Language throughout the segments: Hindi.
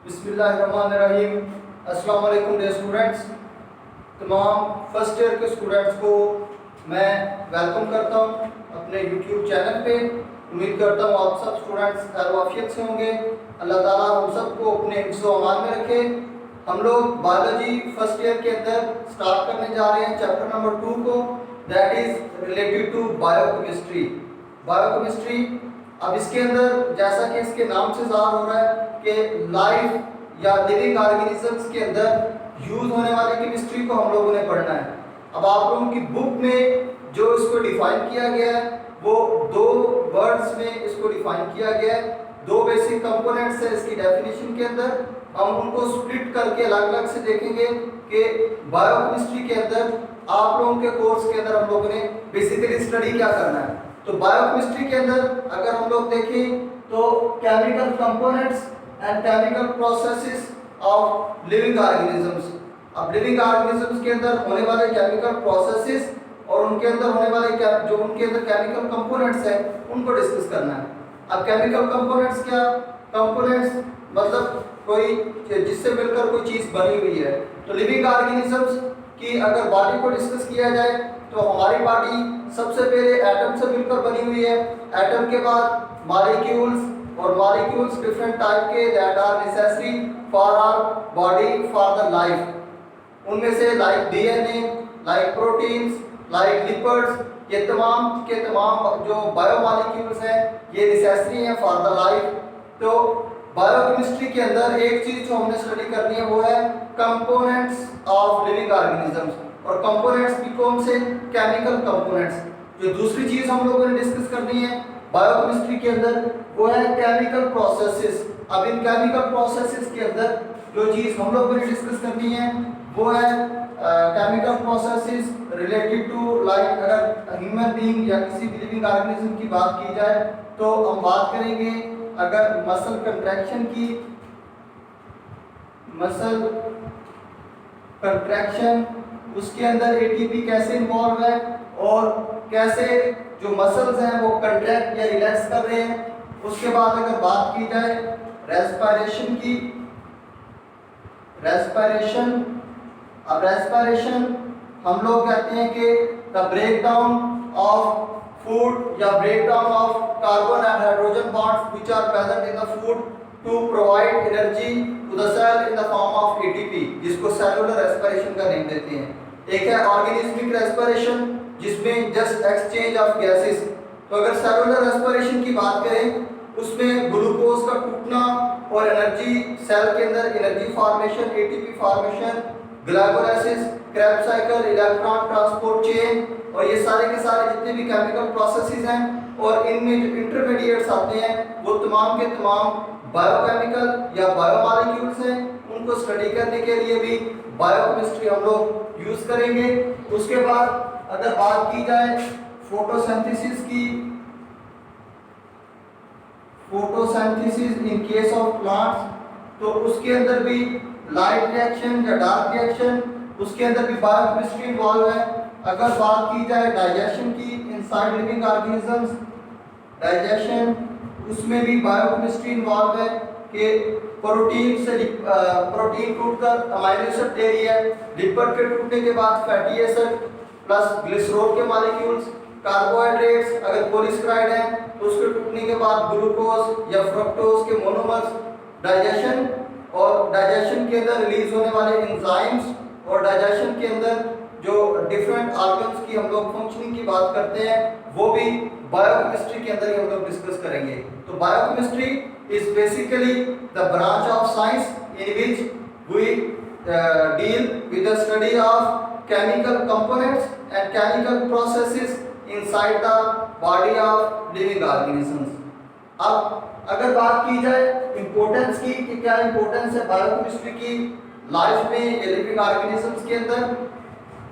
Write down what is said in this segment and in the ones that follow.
बिस्मिल्लाहिर्रहमानिर्रहीम। अस्सलाम वालेकुम डियर स्टूडेंट्स। तमाम फर्स्ट ईयर के स्टूडेंट्स को मैं वेलकम करता हूं अपने यूट्यूब चैनल पे। उम्मीद करता हूं आप सब स्टूडेंट्स खैर-ओ-आफियत से होंगे। अल्लाह ताला हम सबको अपने हिफ्ज़-ओ-अमान में रखे। हम लोग बायोलॉजी फर्स्ट ईयर के अंदर स्टार्ट करने जा रहे हैं चैप्टर नंबर 2 को, that is related to biochemistry. Biochemistry, अब इसके अंदर जैसा कि इसके नाम से ज़ाहिर हो रहा है कि लाइफ या लिविंग ऑर्गेनिजम्स के अंदर यूज होने वाली केमिस्ट्री को हम लोगों ने पढ़ना है। अब आप लोगों की बुक में जो इसको डिफाइन किया गया है वो दो वर्ड्स में इसको डिफाइन किया गया है। दो बेसिक कंपोनेंट्स है इसकी डेफिनेशन के अंदर। हम उनको स्प्लिट करके अलग अलग से देखेंगे कि बायोकेमिस्ट्री के अंदर आप लोगों के कोर्स के अंदर हम लोगों ने बेसिकली स्टडी क्या करना है। तो बायोकेमिस्ट्री के अंदर अगर हम लोग देखें तो chemical components and chemical processes of living organisms. अब लिविंग ऑर्गेनिजम्स के अंदर होने वाले केमिकल प्रोसेसेस और उनके अंदर होने वाले जो उनके अंदर केमिकल कंपोनेंट्स हैं उनको डिस्कस करना है। अब केमिकल कंपोनेंट्स क्या? कंपोनेंट्स मतलब कोई जिससे मिलकर कोई चीज़ बनी हुई है। तो लिविंग ऑर्गेनिजम्स की अगर बॉडी को डिस्कस किया जाए तो हमारी बॉडी सबसे पहले एटम से मिलकर बनी हुई है। एटम के बाद मॉलिक्यूल्स, और मॉलिक्यूल्स डिफरेंट टाइप के that are necessary for our body for the life. उनमें से like DNA, like proteins, like lipids, ये तमाम के तमाम जो बायोमॉलिक्यूल्स हैं ये नेसेसरी हैं फॉर द लाइफ। तो बायोकेमिस्ट्री के अंदर एक चीज जो हमने स्टडी करनी है वो है कंपोनेंट्स ऑफ लिविंग ऑर्गेनिजम्स। और कंपोनेंट्स भी कौन से? Chemical components. जो दूसरी चीज हम लोगों ने डिस्कस करनी है बायोकेमिस्ट्री के अंदर वो है केमिकल प्रोसेसेस। अब इन केमिकल प्रोसेसेस के अंदर जो चीज हम लोगों ने डिस्कस करनी है वो है chemical processes related to like अगर ह्यूमन बीइंग या किसी भी लिविंग ऑर्गेनिज्म की बात की जाए तो हम बात करेंगे अगर मसल कंट्रैक्शन की। मसल कंट्रैक्शन उसके अंदर एटीपी कैसे इन्वॉल्व है और कैसे जो मसल्स हैं वो कंट्रैक्ट या रिलैक्स कर रहे हैं। उसके बाद अगर बात की जाए रेस्पिरेशन की, रेस्पिरेशन, अब रेस्पिरेशन हम लोग कहते हैं कि द ब्रेकडाउन ऑफ फूड या breakdown of carbon and hydrogen bonds which are present in the food to provide energy to the cell in the form of ATP, जिसको सेलुलर रेस्पिरेशन का नेम देते हैं। एक है ऑर्गेनिज्मिक रेस्पिरेशन जिसमें जस्ट एक्सचेंज ऑफ गैसेस। तो अगर सेलुलर रेस्पिरेशन की बात करें उसमें ग्लूकोज का टूटना और एनर्जी सेल के अंदर energy formation, ATP formation, glycolysis, Krebs cycle, electron transport chain और ये सारे के सारे जितने भी केमिकल प्रोसेसेस हैं और इनमें जो इंटरमीडिएट्स आते हैं वो तमाम के तमाम बायोकेमिकल या बायोमॉलिक्यूल्स हैं। उनको स्टडी करने के लिए भी बायोकेमिस्ट्री हम लोग यूज करेंगे। उसके बाद अगर बात की जाए फोटोसिंथेसिस की, photosynthesis in case of plants, तो उसके अंदर भी लाइट रिएक्शन या डार्क रिएक्शन उसके अंदर भी बायोकेमिस्ट्री इन्वॉल्व है। अगर बात की जाए डाइजेशन की इनसाइड लिविंग ऑर्गेनिजम्स, डाइजेशन उसमें भी बायोकेमिस्ट्री इन्वॉल्व है कि प्रोटीन से प्रोटीन टूटकर अमाइनो एसिड दे रही है, लिपिड के टूटने के बाद फैटी एसिड प्लस ग्लिसरॉल के मॉलिक्यूल्स, कार्बोहाइड्रेट्स अगर पॉलीसेकेराइड हैं तो उसके टूटने के बाद ग्लूकोज या फ्रक्टोज के मोनोमर्स। डाइजेशन और डाइजेशन के अंदर रिलीज होने वाले एंजाइम्स और डाइजेशन के अंदर जो डिफरेंट ऑर्गन्स की हम लोग फंक्शनिंग की बात करते हैं वो भी बायोकेमिस्ट्री के अंदर ही हम लोग डिस्कस करेंगे। तो biochemistry is basically the branch of science in which we deal with the study of chemical components and chemical processes inside the body of living organisms। अब अगर बात की जाए इम्पोर्टेंस की कि क्या इम्पोर्टेंस है बायोकेमिस्ट्री की लाइफ में या लिविंग ऑर्गेनिजम्स के अंदर,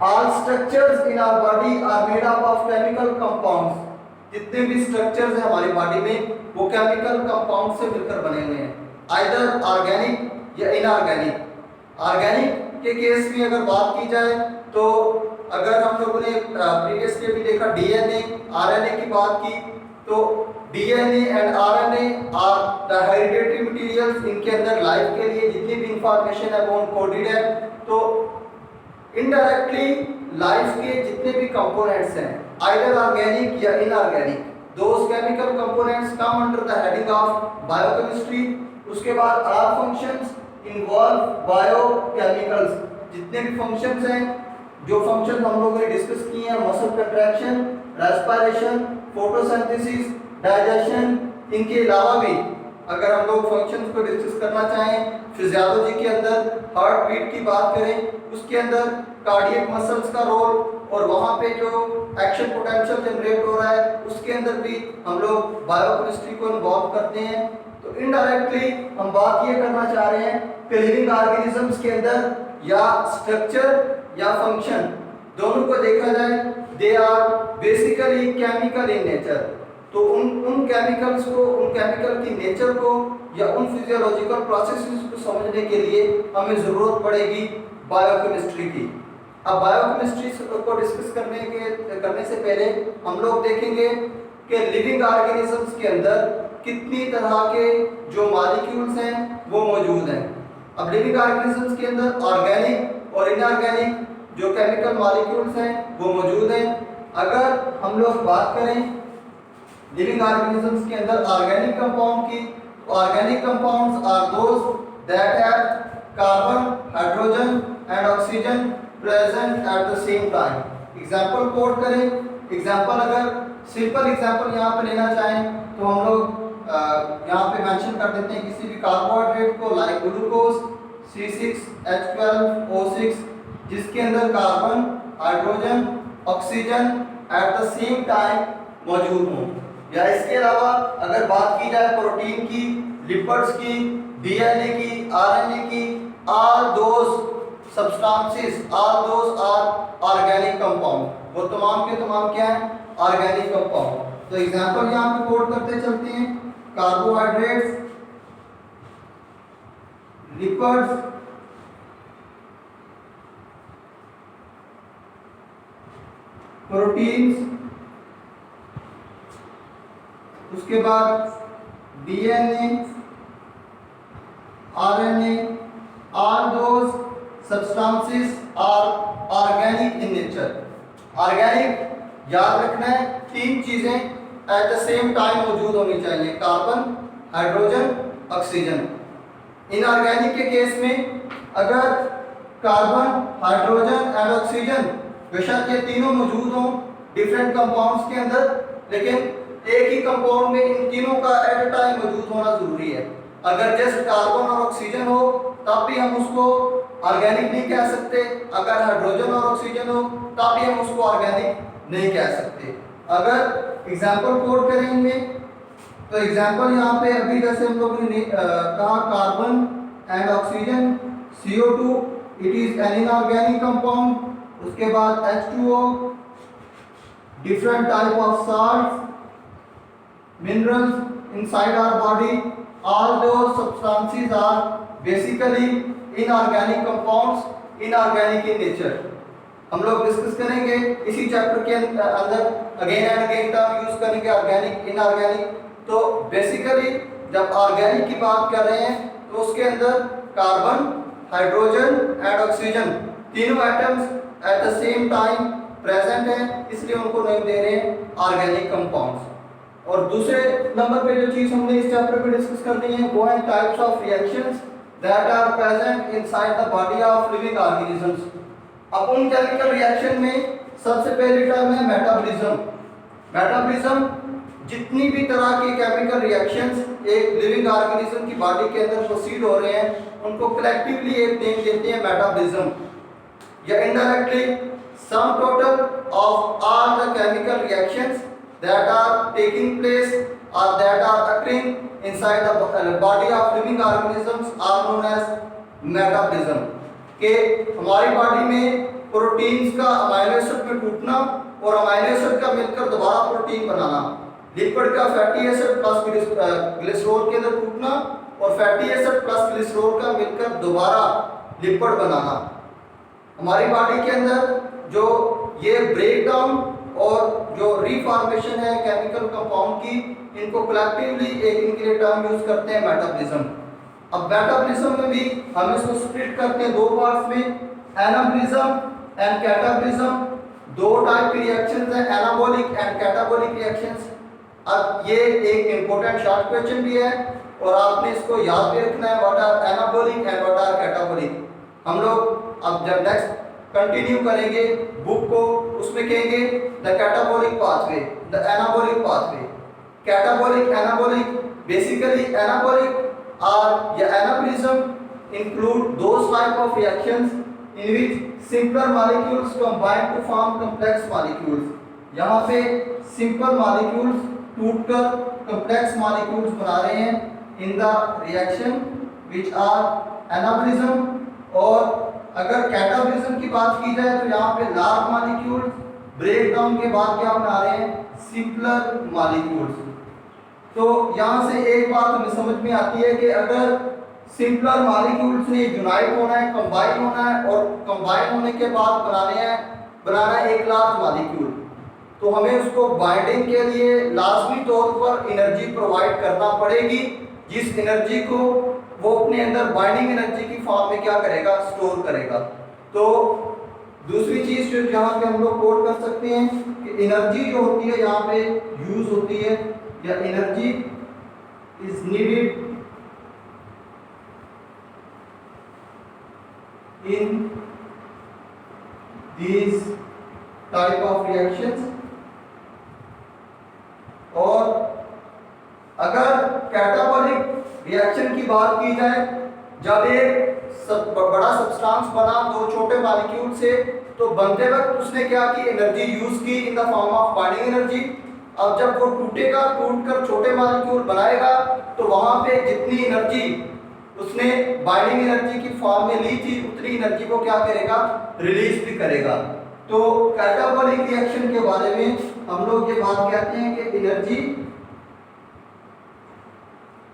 all structures in our body are made up of chemical compounds. जितने भी स्ट्रक्चर्स हैं हमारी बॉडी में वो केमिकल कंपाउंड से मिलकर बने हुए हैं, आइदर ऑर्गेनिक या इनऑर्गेनिक। ऑर्गेनिक के केस में अगर बात की जाए तो अगर हम लोगों ने प्रीवियस में भी देखा डीएनए, आरएनए की बात की तो DNA and RNA are the hereditary materials, इनके अंदर लाइफ के लिए जितनी भी इंफॉर्मेशन है वो कोडेड है। तो इनडायरेक्टली लाइफ के जितने भी कंपोनेंट्स हैं, आइदर ऑर्गेनिक या inorganic, those chemical components come under the heading of biochemistry. उसके बाद आर फंक्शंस इन्वॉल्व बायोकेमिकल्स, जितने भी फंक्शंस हैं, जो फंक्शन हम लोगों ने डिस्कस किए हैं, muscle contraction, respiration, photosynthesis, digestion, इनके अलावा भी अगर हम लोग फंक्शंस को डिस्कस करना चाहें, फिजियोलॉजी के अंदर हार्ट बीट की बात करें, उसके अंदर कार्डियक मसल्स का रोल और वहाँ पे जो एक्शन पोटेंशियल जनरेट हो रहा है उसके अंदर भी हम लोग बायोकेमिस्ट्री को इन्वॉल्व करते हैं। तो इनडायरेक्टली हम बात ये करना चाह रहे हैं कि लिविंग ऑर्गेनिजम्स के अंदर या स्ट्रक्चर या फंक्शन दोनों को देखा जाए, they are basically chemical in nature. तो उन केमिकल्स को, उन केमिकल की नेचर को या उन फिजियोलॉजिकल प्रोसेसेस को समझने के लिए हमें ज़रूरत पड़ेगी बायोकेमिस्ट्री की। अब बायोकेमिस्ट्री को डिस्कस करने से पहले हम लोग देखेंगे कि लिविंग ऑर्गेनिजम्स के अंदर कितनी तरह के जो मॉलिक्यूल्स हैं वो मौजूद हैं। अब लिविंग ऑर्गेनिजम्स के अंदर ऑर्गेनिक और इनऑर्गेनिक जो केमिकल मॉलिक्यूल्स हैं वो मौजूद हैं। अगर हम लोग बात करें लिविंग ऑर्गेनिजम्स के अंदर ऑर्गेनिक कंपाउंड की, organic compounds are those that have carbon, hydrogen and oxygen present at the same time. Example quote करें, एग्जांपल अगर सिंपल एग्जांपल यहाँ पे लेना चाहें तो हम लोग यहाँ पे मेंशन कर देते हैं किसी भी कार्बोहाइड्रेट को, लाइक ग्लूकोज C6H12O6, जिसके अंदर carbon, hydrogen, oxygen eight the same time मौजूद हों। या इसके अलावा अगर बात की जाए प्रोटीन की, लिपिड्स की, डीएनए की, आरएनए की, all those substances, all those are organic compound. वो तमाम के तमाम क्या है? Organic compound. तो एग्जांपल यहाँ पे कोड करते चलते हैं, कार्बोहाइड्रेट्स, लिपिड्स, प्रोटीन्स, उसके बाद DNA, RNA, all those substances are organic in nature. Organic याद रखना है, तीन चीजें एट द सेम टाइम मौजूद होनी चाहिए, कार्बन, हाइड्रोजन, ऑक्सीजन। इनऑर्गेनिक के केस में अगर कार्बन, हाइड्रोजन एंड ऑक्सीजन बेशक ये तीनों मौजूद हों डिफरेंट कंपाउंड्स के अंदर, लेकिन एक ही कंपाउंड में इन तीनों का एट अ टाइम मौजूद होना जरूरी है। अगर जस्ट कार्बन और ऑक्सीजन हो तब भी हम उसको ऑर्गेनिक नहीं कह सकते, अगर हाइड्रोजन और ऑक्सीजन हो तब भी हम उसको ऑर्गेनिक नहीं कह सकते। अगर एग्जांपल कोड करें इनमें, तो एग्जांपल यहाँ पे अभी जैसे हम लोगों ने कहा carbon and oxygen, CO2 it is an inorganic compound. उसके बाद H2O, different type of salts, minerals inside our body, all those substances are basically inorganic compounds, inorganic in nature। हम लोग डिस्कस करेंगे इसी चैप्टर के अंदर again and again term use करेंगे ऑर्गेनिक, इनऑर्गेनिक। तो बेसिकली जब ऑर्गेनिक की बात कर रहे हैं तो उसके अंदर कार्बन, हाइड्रोजन एंड ऑक्सीजन तीनों atoms eight the same time present हैं, इसलिए उनको नेम दे रहे हैं ऑर्गेनिक कंपाउंड्स। और दूसरे नंबर पे जो चीज हमने इस चैप्टर में डिस्कस करनी है वो है types of reactions that are present inside the body of living organisms. अब उन केमिकल रिएक्शन में सबसे पहली टर्म है मेटाबॉलिज्म। मेटाबॉलिज्म जितनी भी तरह की केमिकल रिएक्शंस एक लिविंग ऑर्गेनिज्म की बॉडी के अंदर प्रोसीड हो रहे हैं उनको कलेक्टिवली एक नेम देते हैं मेटाबॉलिज्म। या indirectly sum total of all the chemical reactions that are taking place or that are occurring inside the body of living organisms are known as metabolism। के हमारी बॉडी में प्रोटीन्स का अमाइनो एसिड में टूटना और अमाइनो एसिड का मिलकर दोबारा प्रोटीन बनाना, लिपिड का फैटी एसिड प्लस ग्लिसरॉल के अंदर टूटना और फैटी एसिड प्लस ग्लिसरॉल का मिलकर दोबारा लिपिड बनाना। हमारी बॉडी के अंदर जो ये ब्रेक डाउन और जो रीफॉर्मेशन है केमिकल कंपाउंड की, इनको कलेक्टिवली एक इनके लिए टर्म यूज करते हैं मेटाबॉलिज्म। अब मेटाबॉलिज्म में भी हम इसको स्प्लिट करते हैं दो पार्ट्स में, एनाबॉलिज्म एंड कैटाबॉलिज्म। दो टाइप की रिएक्शंस हैं, एनाबॉलिक एंड कैटाबॉलिक रिएक्शंस। अब ये एक इंपॉर्टेंट शॉर्ट क्वेश्चन भी है और आपने इसको याद भी रखना है, what are anabolic and what are catabolic. हम लोग अब जब नेक्स्ट कंटिन्यू करेंगे बुक को, उसमें कहेंगे the catabolic pathway, the anabolic pathway. Catabolic, anabolic, basically anabolic are या anabolism include those type of reactions in which simple molecules combine to form complex molecules. यहाँ पे सिंपल मॉलिक्यूल्स टूटकर कॉम्प्लेक्स मॉलिक्यूल्स बना रहे हैं in the reaction which are anabolism. और अगर कैटाबॉलिज्म की बात की जाए तो यहाँ पे लार्ज मॉलिक्यूल्स ब्रेक डाउन के बाद क्या बना रहे हैं, सिंपलर मॉलिक्यूल्स। तो यहाँ से एक बात हमें समझ में आती है कि अगर सिंपलर मॉलिक्यूल्स ने यूनाइट होना है, कंबाइन होना है और कंबाइन होने के बाद बनाना है एक लार्ज मॉलिक्यूल, तो हमें उसको बाइंडिंग के लिए लाजमी तौर पर एनर्जी प्रोवाइड करना पड़ेगी, जिस एनर्जी को वो अपने अंदर बाइंडिंग एनर्जी की फॉर्म में क्या करेगा, स्टोर करेगा। तो दूसरी चीज जो यहाँ पे हम लोग कोट कर सकते हैं कि एनर्जी जो होती है यहाँ पे यूज होती है, या energy is needed in these type of reactions. और अगर कैटाबॉलिक रिएक्शन की बात की जाए, जब एक बड़ा सब्सटेंस बना दो छोटे मॉलिक्यूल से, तो बनते वक्त उसने क्या की, एनर्जी यूज की इन the form of binding energy. अब जब वो टूटेगा, टूटकर छोटे मॉलिक्यूल बनाएगा, तो वहां पे जितनी एनर्जी उसने बाइंडिंग एनर्जी की फॉर्म में ली थी, उतनी एनर्जी को क्या करेगा, रिलीज भी करेगा। तो कैटाबॉलिक रिएक्शन के बारे में हम लोग ये बात कहते हैं कि energy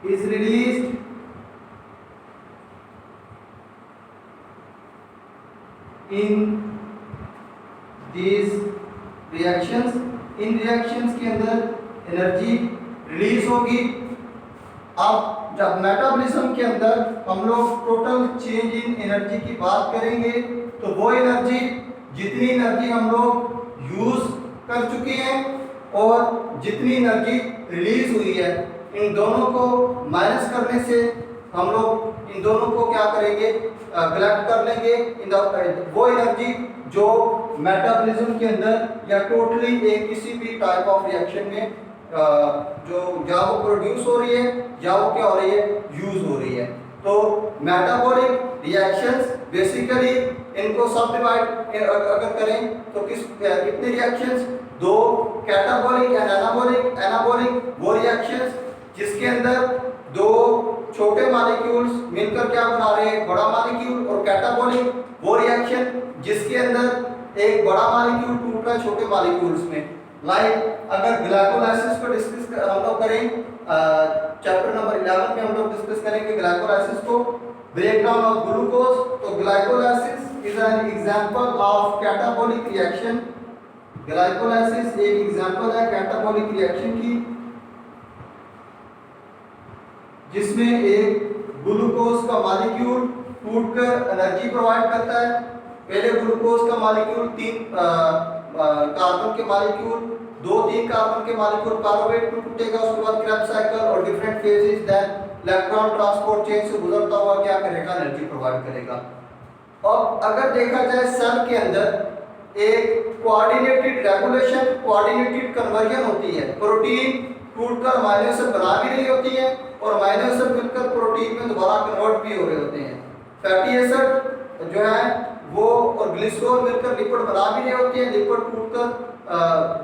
is released in these reactions। In reactions के अंदर एनर्जी रिलीज होगी। अब जब मेटाबॉलिज्म के अंदर हम लोग टोटल चेंज इन एनर्जी की बात करेंगे, तो वो एनर्जी, जितनी एनर्जी हम लोग यूज कर चुके हैं और जितनी एनर्जी रिलीज हुई है, इन दोनों को माइनस करने से हम लोग इन दोनों को क्या करेंगे, कलेक्ट कर लेंगे इन वो एनर्जी जो मेटाबॉलिज्म के अंदर या टोटली एक किसी भी टाइप ऑफ रिएक्शन में जो या वो प्रोड्यूस हो रही है या वो क्या हो रही है, यूज हो रही है। तो मेटाबॉलिक रिएक्शंस बेसिकली इनको सब डिवाइड अगर करें तो कितने रिएक्शंस, दो, कैटाबॉलिक एंड एनाबॉलिक। एनाबॉलिक वो रिएक्शंस जिसके अंदर दो छोटे मॉलिक्यूल्स मिलकर क्या बना रहे हैं, बड़ा मॉलिक्यूल। और कैटाबॉलिक वो रिएक्शन जिसके अंदर एक बड़ा मॉलिक्यूल टूट रहा है छोटे मॉलिक्यूल्स में। लाइक अगर ग्लाइकोलाइसिस को डिस्कस हम लोग करें, चैप्टर नंबर 11 में हम लोग डिस्कस करेंगे ग्लाइकोलाइसिस को, ब्रेकडाउन ऑफ ग्लूकोज। तो glycolysis is an example of catabolic reaction. Glycolysis एक एग्जांपल है कैटाबॉलिक रिएक्शन की, जिसमें एक ग्लूकोज का मॉलिक्यूल टूटकर एनर्जी प्रोवाइड करता है। पहले ग्लूकोज का मॉलिक्यूल कार्बन के मॉलिक्यूल, 2-3 कार्बन के मॉलिक्यूल पायरुवेट में टूटेगा, उसके बाद क्रेब्स साइकिल और different phases, then electron transport chain से गुजरता हुआ क्या करेगा, एनर्जी प्रोवाइड करेगा। अब अगर देखा जाए सेल के अंदर एक कोऑर्डिनेटेड रेगुलेशन, कोऑर्डिनेटेड कन्वर्जन होती है। प्रोटीन टूटकर अमीनो एसिड बना भी रही होती है और अमीनो एसिड मिलकर प्रोटीन में दोबारा कन्वर्ट भी हो रहे होते हैं। फैटी एसिड जो है वो और ग्लिसरॉल मिलकर लिपिड बना भी रहे होते हैं, लिपिड टूटकर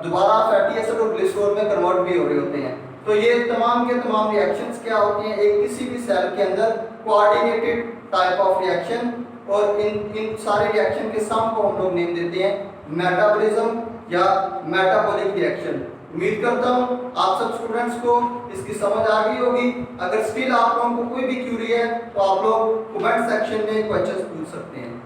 दोबारा फैटी एसिड और ग्लिसरॉल में कन्वर्ट भी हो रहे होते हैं। तो ये तमाम के तमाम रिएक्शंस क्या होती हैं, एक किसी भी सेल के अंदर कोऑर्डिनेटेड टाइप ऑफ रिएक्शन। और इन सारे रिएक्शन के सम को हम लोग नेम देते हैं मेटाबॉलिज्म या मेटाबॉलिक रिएक्शन। उम्मीद करता हूँ आप सब स्टूडेंट्स को इसकी समझ आ गई होगी। अगर स्टिल आप लोगों को कोई भी क्यूरी है तो आप लोग कमेंट सेक्शन में क्वेश्चंस पूछ सकते हैं।